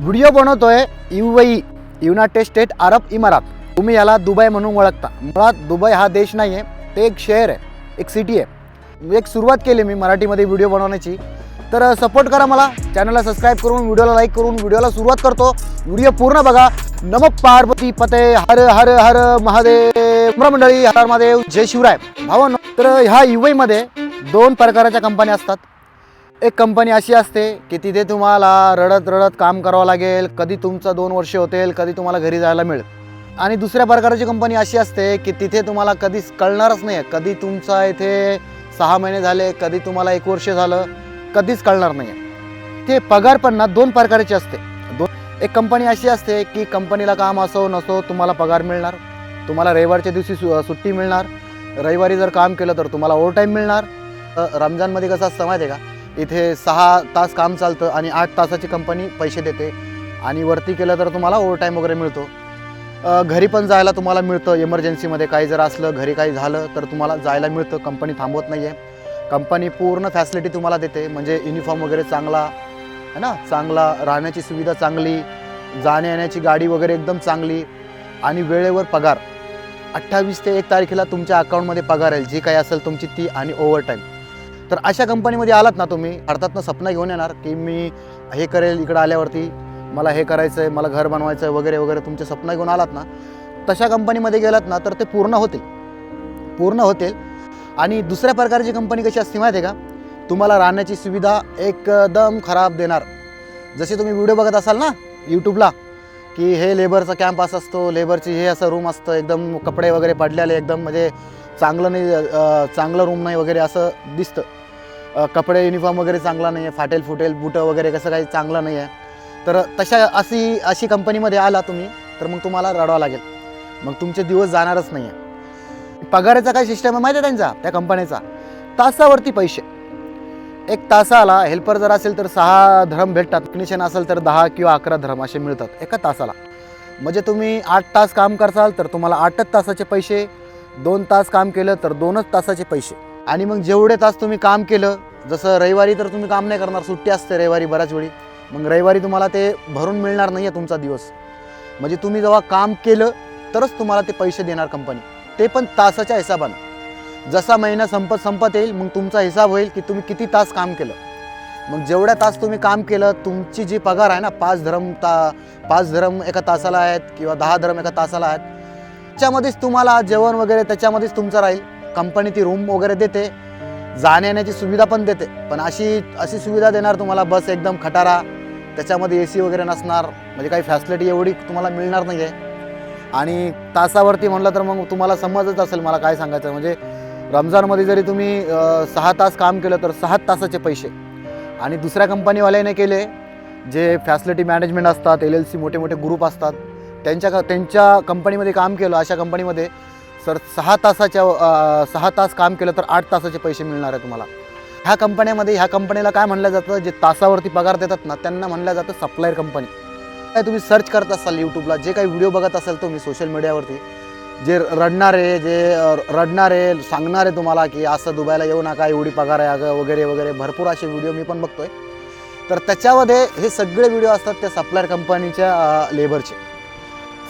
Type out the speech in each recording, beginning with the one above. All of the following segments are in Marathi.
व्हिडिओ बनवतोय UAE, युनायटेड स्टेट अरब इमारात. तुम्ही याला दुबई म्हणून ओळखता. मुळात दुबई हा देश नाही आहे, ते एक शहर आहे, एक सिटी आहे. एक सुरुवात केली मी मराठीमध्ये व्हिडिओ बनवण्याची. तर सपोर्ट करा मला, चॅनलला सबस्क्राईब करून, व्हिडिओला लाईक करून व्हिडिओला सुरुवात करतो. व्हिडिओ पूर्ण बघा. नम पार्वती पते हर हर हर महादेव. मंडळी हर महादेव, जय शिवराय भावांनो. तर ह्या UAEमध्ये दोन प्रकारच्या कंपन्या असतात. एक कंपनी अशी असते की तिथे तुम्हाला रडत रडत काम करावं लागेल, कधी तुमचं 2 वर्ष होतील, कधी तुम्हाला घरी जायला मिळेल. आणि दुसऱ्या प्रकारची कंपनी अशी असते की तिथे तुम्हाला कधीच कळणारच नाही, कधी तुमचा इथे 6 महिने झाले, कधी तुम्हाला 1 वर्ष झालं, कधीच कळणार नाही. ते पगार पण ना 2 प्रकारचे असते. एक कंपनी अशी असते की कंपनीला काम असो नसो तुम्हाला पगार मिळणार, तुम्हाला रविवारच्या दिवशी सुट्टी मिळणार, रविवारी जर काम केलं तर तुम्हाला ओव्हर टाईम मिळणार. रमजानमध्ये कसं असतं माहिती आहे का, इथे 6 तास काम चालतं आणि 8 तासाची कंपनी पैसे देते आणि वरती केलं तर तुम्हाला ओव्हर टाईम वगैरे मिळतो. घरी पण जायला तुम्हाला मिळतं. इमर्जन्सीमध्ये काही जर असलं, घरी काही झालं तर तुम्हाला जायला मिळतं. कंपनी थांबवत नाही आहे. कंपनी पूर्ण फॅसिलिटी तुम्हाला देते, म्हणजे युनिफॉर्म वगैरे चांगला आहे ना, चांगला राहण्याची सुविधा चांगली, जाण्या येण्याची गाडी वगैरे एकदम चांगली आणि वेळेवर पगार. 28 ते 1 तारखेला तुमच्या अकाउंटमध्ये पगार येईल, जी काही असेल तुमची ती, आणि ओव्हर टाईम. तर अशा कंपनीमध्ये आलात ना तुम्ही, अर्थातनं स्वप्न घेऊन येणार की मी हे करेल, इकडं आल्यावरती मला हे करायचं आहे, मला घर बनवायचं आहे वगैरे वगैरे, तुमचे स्वप्न घेऊन आलात ना, तशा कंपनीमध्ये गेलात ना तर ते पूर्ण होतील. आणि दुसऱ्या प्रकारची कंपनी कशी असते माहिती आहे का, तुम्हाला राहण्याची सुविधा एकदम खराब देणार. जसे तुम्ही व्हिडिओ बघत असाल ना यूट्यूबला की हे लेबरचा कॅम्प असं असतो, लेबरची हे असं रूम असतं, एकदम कपडे वगैरे पडलेले, एकदम म्हणजे चांगलं नाही, चांगलं रूम नाही वगैरे असं दिसतं. कपडे युनिफॉर्म वगैरे चांगला नाही आहे, फाटेल फुटेल बुटं वगैरे कसं काही चांगलं नाही आहे. तर अशी कंपनीमध्ये आला तुम्ही तर मग तुम्हाला रडावं लागेल, मग तुमचे दिवस जाणारच नाही आहे. पगाराचा काय सिस्टम आहे माहिती आहे त्यांचा, त्या कंपनीचा तासावरती पैसे. 1 तासाला हेल्पर जर असेल तर 6 धर्म भेटतात, टेक्निशियन असेल तर 10 किंवा 11 धर्म असे मिळतात एका तासाला. म्हणजे तुम्ही 8 तास काम करसाल तर तुम्हाला 8च तासाचे पैसे, 2 तास काम केलं तर 2च तासाचे पैसे. आणि मग जेवढे तास तुम्ही काम केलं, जसं रविवारी तर तुम्ही काम नाही करणार, सुट्टी असते रविवारी बऱ्याच वेळी, मग रविवारी तुम्हाला ते भरून मिळणार नाही आहे तुमचा दिवस. म्हणजे तुम्ही जेव्हा काम केलं तरच तुम्हाला ते पैसे देणार कंपनी, ते पण तासाच्या हिसाबानं. जसा महिना संपत येईल मग तुमचा हिसाब होईल की तुम्ही किती तास काम केलं. मग जेवढ्या तास तुम्ही काम केलं, तुमची जी पगार आहे ना, 5 धर्म एका तासाला आहेत किंवा 10 धर्म एका तासाला आहेत, त्याच्यामध्येच तुम्हाला जेवण वगैरे त्याच्यामध्येच तुमचं राहील. कंपनी ती रूम वगैरे देते, जाण्या येण्याची सुविधा पण देते, पण अशी सुविधा देणार तुम्हाला, बस एकदम खटारा, त्याच्यामध्ये AC वगैरे नसणार, म्हणजे काही फॅसिलिटी एवढी तुम्हाला मिळणार नाही आहे. आणि तासावरती म्हणलं तर मग तुम्हाला समजच असेल मला काय सांगायचं. म्हणजे रमजानमध्ये जरी तुम्ही 6 तास काम केलं तर 6 तासाचे पैसे. आणि दुसऱ्या कंपनीवाल्याने केले, जे फॅसिलिटी मॅनेजमेंट असतात, LLC मोठे मोठे ग्रुप असतात, त्यांच्या कंपनीमध्ये काम केलं, अशा कंपनीमध्ये सर 6 तास काम केलं तर 8 तासाचे पैसे मिळणार आहे तुम्हाला. ह्या कंपनीला काय म्हणलं जातं, जे तासावरती पगार देतात ना, त्यांना म्हणलं जातं सप्लायर कंपनी. काय तुम्ही सर्च करत असाल यूट्यूबला, जे काही व्हिडिओ बघत असाल तुम्ही सोशल मीडियावरती, जे रडणारे सांगणारे तुम्हाला की असं दुबईला येऊ नका, एवढी पगार आहे अगं वगैरे वगैरे, भरपूर असे व्हिडिओ मी पण बघतोय. तर त्याच्यामध्ये हे सगळे व्हिडिओ असतात त्या सप्लायर कंपनीच्या लेबरचे.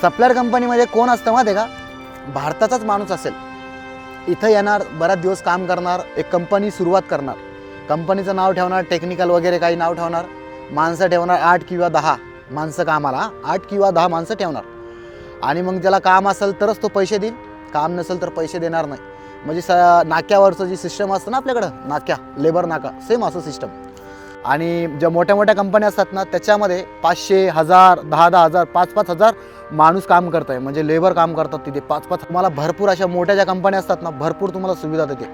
सप्लायर कंपनीमध्ये कोण असतं माहिती आहे का, भारताचाच माणूस असेल, इथं येणार, बराच दिवस काम करणार, एक कंपनी सुरुवात करणार, कंपनीचं नाव ठेवणार, टेक्निकल वगैरे काही नाव ठेवणार, माणसं ठेवणार 8 किंवा 10 माणसं कामाला, 8 किंवा 10 माणसं ठेवणार. आणि मग ज्याला काम असेल तरच तो पैसे देईल, काम नसेल तर पैसे देणार नाही. म्हणजे नाक्यावरचं जी सिस्टम असतं ना आपल्याकडं, लेबर नाका, सेम असं सिस्टम. आणि ज्या मोठ्या मोठ्या कंपन्या असतात ना, त्याच्यामध्ये 500, 1000, 10,000, 5,000 माणूस काम करत आहे, म्हणजे लेबर काम करतात तिथे 5,000. तुम्हाला भरपूर अशा मोठ्या ज्या कंपन्या असतात ना, भरपूर तुम्हाला सुविधा देते.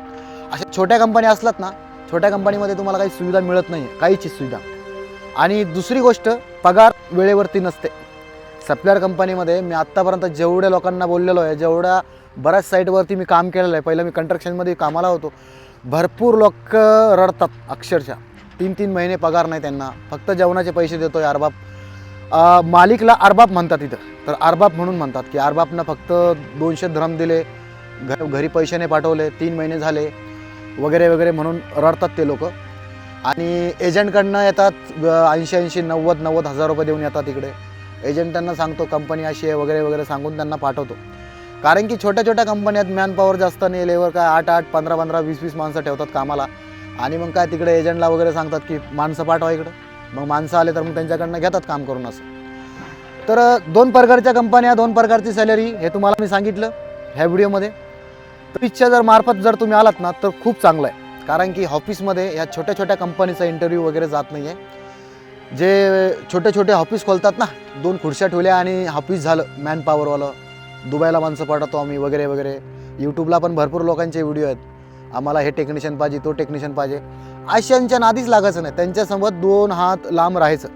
अशा छोट्या कंपन्या असतात ना, छोट्या कंपनीमध्ये तुम्हाला काही सुविधा मिळत नाही, काहीची सुविधा. आणि दुसरी गोष्ट, पगार वेळेवरती नसते. सप्लायर कंपनीमध्ये मी आत्तापर्यंत जेवढ्या लोकांना बोललेलो आहे, जेवढ्या बऱ्याच साईटवरती मी काम केलेलं आहे, पहिलं मी कंस्ट्रक्शनमध्ये कामाला होतो, भरपूर लोक रडतात अक्षरशः. 3-3 महिने पगार नाही त्यांना, फक्त जेवणाचे पैसे देतोय अरबाब. मालिकला अरबाब म्हणतात इथं, तर अरबाब म्हणून म्हणतात की अरबाबनं फक्त 200 धर्म दिले, घरी पैसे नाही पाठवले, 3 महिने झाले वगैरे वगैरे म्हणून रडतात ते लोक. आणि एजंटकडनं येतात 80-90 हजार रुपये देऊन येतात इकडे. एजंटांना सांगतो कंपनी अशी आहे वगैरे वगैरे सांगून त्यांना पाठवतो. कारण की छोट्या छोट्या कंपन्यात मॅनपॉवर जास्त नाही, लेबर काय 8-8, 15-15, 20-20 माणसं ठेवतात कामाला. आणि मग काय तिकडे एजंटला वगैरे सांगतात की माणसं पाठवा इकडं. मग माणसं आले तर मग त्यांच्याकडनं घेतात काम करून असं. तर 2 प्रकारच्या कंपन्या, 2 प्रकारची सॅलरी हे तुम्हाला मी सांगितलं ह्या व्हिडिओमध्ये. पिचच्या जर मार्फत जर तुम्ही आलात ना तर खूप चांगलं आहे. कारण की ऑफिसमध्ये ह्या छोट्या छोट्या कंपनीचा इंटरव्ह्यू वगैरे जात नाही आहे. जे छोटे छोटे ऑफिस खोलतात ना, 2 खुर्च्या ठेवल्या आणि ऑफिस झालं मॅनपॉवरवालं, दुबईला माणसं पाठवतो आम्ही वगैरे वगैरे. यूट्यूबला पण भरपूर लोकांचे व्हिडिओ आहेत, आम्हाला हे टेक्निशियन पाहिजे, तो टेक्निशियन पाहिजे. अशांच्या नादीच लागायचं नाही, त्यांच्यासोबत 2 हात लांब राहायचं.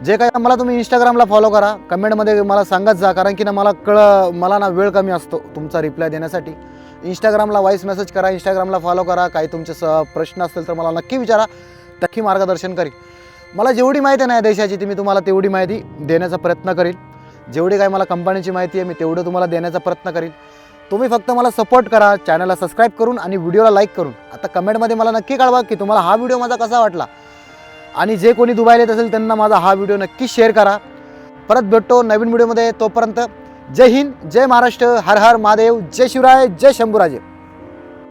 जे काही मला तुम्ही इंस्टाग्रामला फॉलो करा, कमेंटमध्ये मला सांगत जा. कारण की ना मला ना वेळ कमी असतो तुमचा रिप्लाय देण्यासाठी. इंस्टाग्रामला व्हॉइस मेसेज करा, इंस्टाग्रामला फॉलो करा. काही तुमचे प्रश्न असतील तर मला नक्की विचारा, नक्की मार्गदर्शन करीन. मला जेवढी माहिती नाही देशाची ती मी तुम्हाला तेवढी माहिती देण्याचा प्रयत्न करीन. जेवढी काही मला कंपनीची माहिती आहे मी तेवढं तुम्हाला देण्याचा प्रयत्न करीन. तुम्ही फक्त मला सपोर्ट करा, चॅनलला सबस्क्राईब करून आणि व्हिडिओला लाईक करून. आता कमेंटमध्ये मला नक्की कळवा की तुम्हाला हा व्हिडिओ माझा कसा वाटला. आणि जे कोणी दुबईला येत असेल त्यांना माझा हा व्हिडिओ नक्की शेअर करा. परत भेटतो नवीन व्हिडिओमध्ये. तोपर्यंत जय हिंद, जय महाराष्ट्र, हर हर महादेव, जय शिवराय, जय शंभूराजे.